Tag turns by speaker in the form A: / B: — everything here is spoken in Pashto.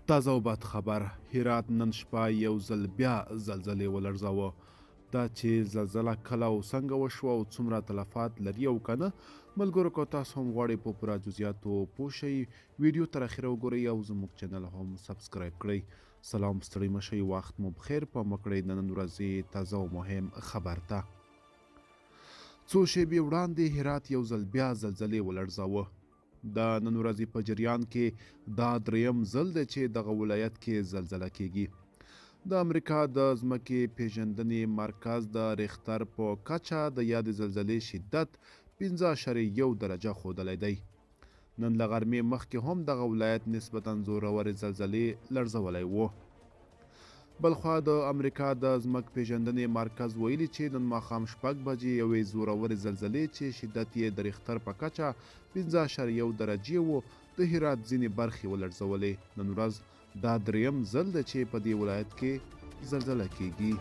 A: تازه او بد خبر هرات نن شپه یو ځل بیا زلزلې ولړزاوه. دا چې زلزله کله او څنګه وشوه او څومره تلفات لري او که نه، ملګرو که تاسو هم غواړئ په پوره جزئیاتو پوه شئ، ویډیو تر اخره وګورئ او زموږ چینل هم سبسکرایب کړئ. سلام، ستړي مه شئ، وخت مو بخیر. په مکړئ د نن ورځې تازه او مهم خبر ته. څو شېبې وړاندې هرات یو ځل بیا زلزلې ولړزاوه. د نن ورځې په جریان کې دا دریم ځل دی چې دغه ولایت کې زلزله کیږي. د امریکا د ځمکې پیژندنې مرکز د ریختر په کچه د یادې زلزلې شدت 5.1 درجه ښودلی دی. نن له غرمې مخکې هم دغه ولایت نسبتا زورورې زلزلې لړزولی و. بلخوا د امریکا د ځمکې پیژندنې مرکز ویلي چې نن ماښام 6 بجې یوې زورورې زلزلې چې شدت یې د ریختر په کچه 5.1 درجې و د هرات ځینې برخې ولړزولې. نن ورځ دا دریم ځل دی چې په دې ولایت کې زلزله کیږي.